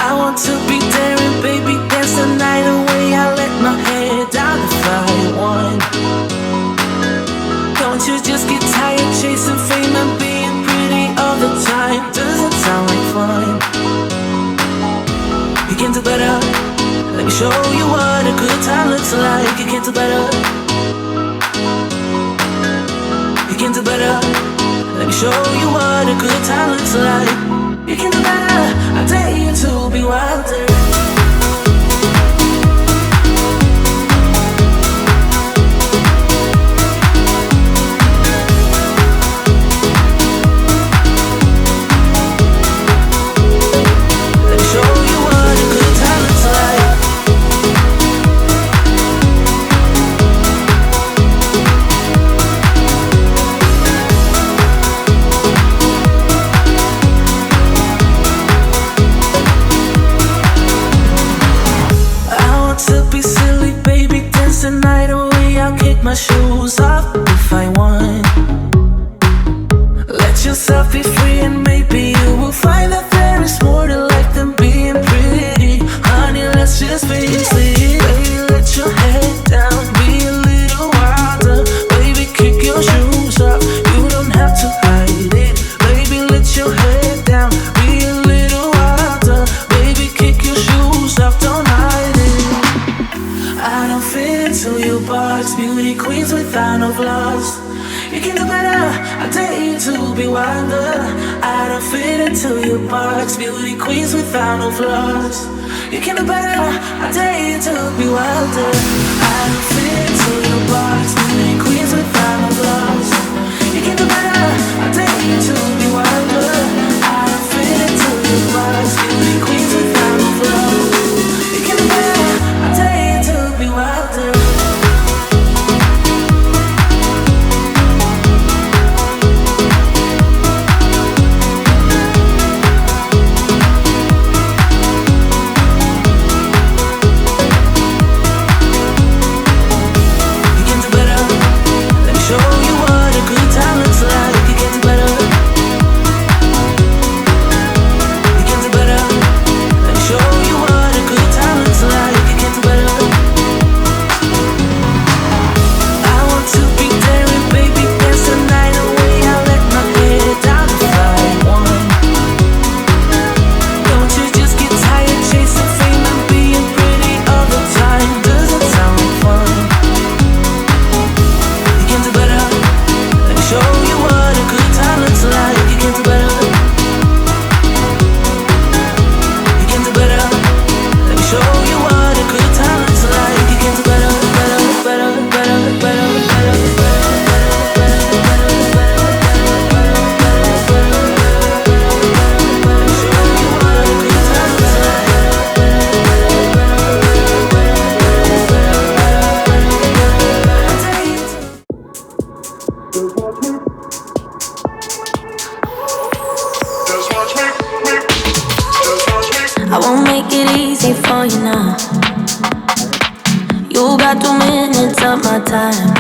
I want to be daring, baby, dance the night away. I let my head down if I want. Don't you just get tired chasing fame and being pretty all the time? Doesn't sound like fun. You can do better. Let me show you what a good time looks like. You can do better. You can do better. Let me show you what a good time looks like. You can do better. I dare you to be wilder. My shoes off if I want. Let yourself be free and maybe you will find that there is more to life than being pretty. Honey, let's just face it. Baby, let your head down, be a little wilder. Baby, kick your shoes off, you don't have to hide it. Baby, let your head down, be a little wilder. Baby, kick your shoes off, don't hide it. I don't fit into your box, beauty queens without no flaws. You can do better, I dare you to be wilder. I don't fit into your box, beauty queens without no flaws. You can do better, I dare you to be wilder. I don't fit into your box, beauty queens without no flaws. You can do better, I dare you to be wilder. I don't fit into your box, beauty queens without no flaws. You can do better, I dare you to be wilder. I won't make it easy for you now. You got 2 minutes of my time,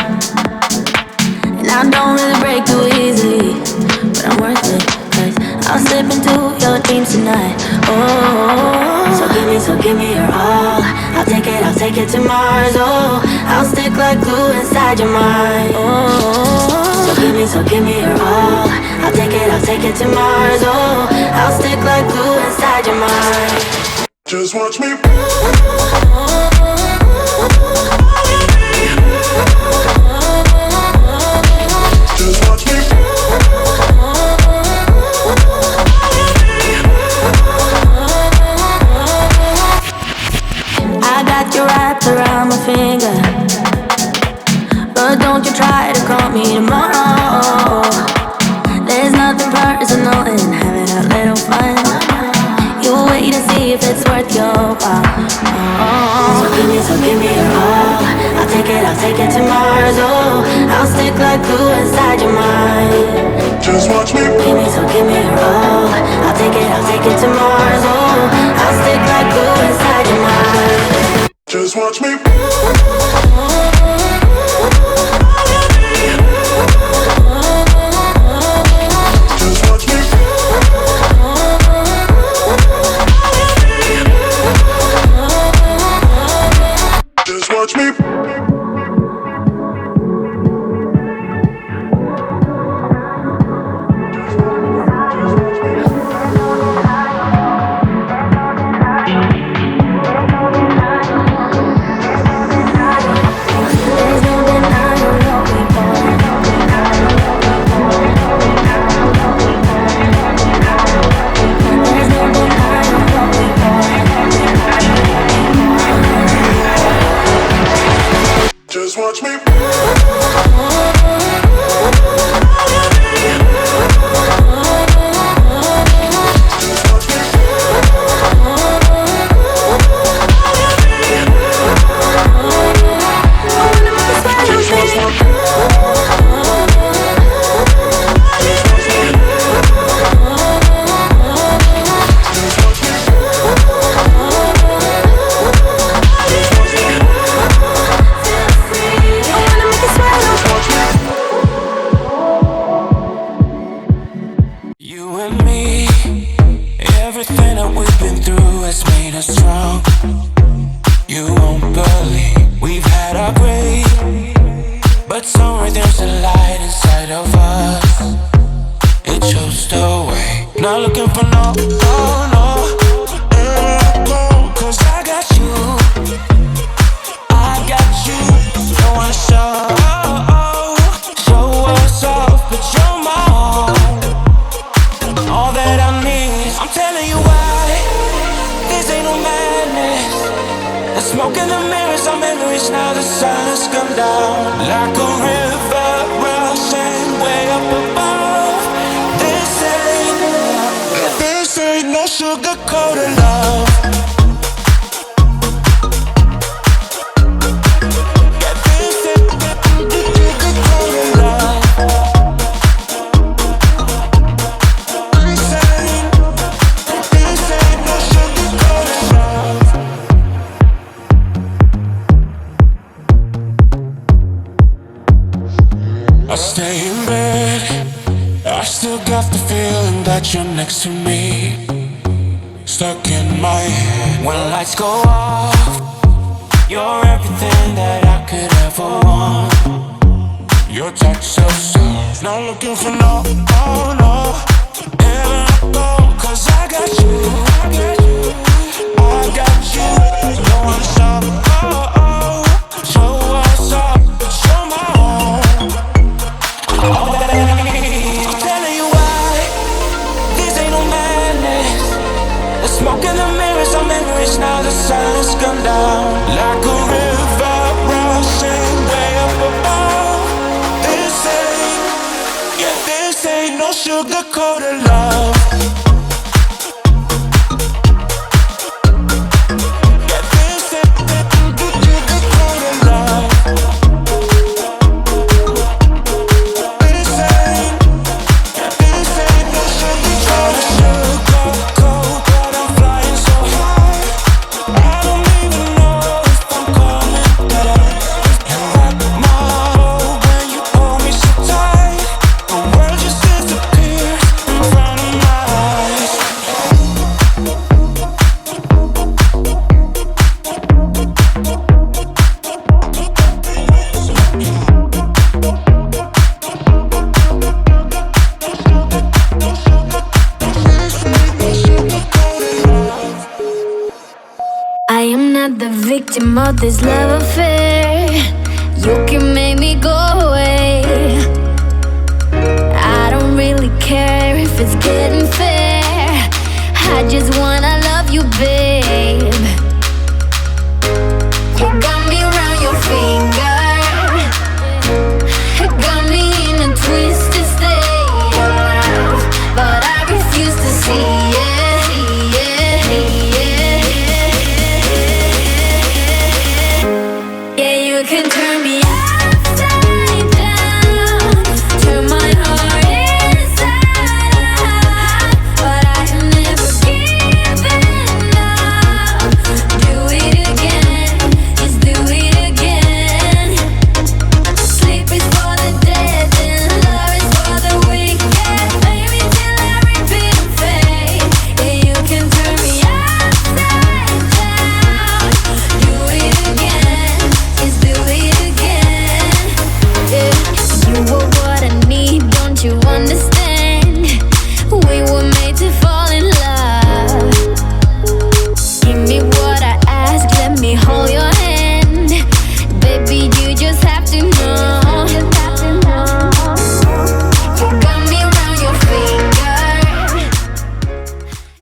and I don't really break too easily, but I'm worth it, 'cause I'll slip into your dreams tonight. Oh, so give me your all. I'll take it to Mars. Oh, I'll stick like glue inside your mind. Oh, so give me your all. I'll take it to Mars. Oh, I'll stick like glue inside your mind. Just watch me. Just watch me. I got you wrapped around my finger, but don't you try to call me tomorrow. There's nothing personal in having a little fun. You wait and see if it's worth your while. Oh. So give me your all. I'll take it to Mars. Oh, I'll stick like glue inside your mind. Just watch me. Give me your all. I'll take it to Mars. Oh, I'll stick like glue inside your mind. Just watch me. watch me. You and me, everything that we've been through has made us strong. You won't believe we've had our gray, but somewhere there's a light inside of us. It shows the way. Not looking for no, cause I got you. I got you. Don't wanna show us off, but you're my all that I need. I'm telling you why. This ain't no madness. The smoke in the mirrors, our memories now. The silence come down like a river rushing way up above. This ain't no sugar-coated love. Yeah, this ain't sugar-coated love. This ain't no sugar-coated love. I stay in bed, I still got the feeling that you're next to me, stuck in my head. When lights go off, you're everything that I could ever want. Your touch so soft, not looking for no, never go, cause I got you. I got you. Don't wanna stop, show us up, show my own. All that I need. I'm telling you why. This ain't no madness. The smoke in the mirrors, our memories now. The silence come down like a river rushing way up above. This ain't no sugar-coated love. Yeah, this ain't sugar-coated love. This ain't no sugar-coated, but I'm flying so high. I don't even know if I'm coming down. You rock my world when you hold me so tight. The world just disappears in front of my eyes. I am not the victim of this love affair. You can make me go away. I don't really care if it's getting fair. I just wanna love you, babe.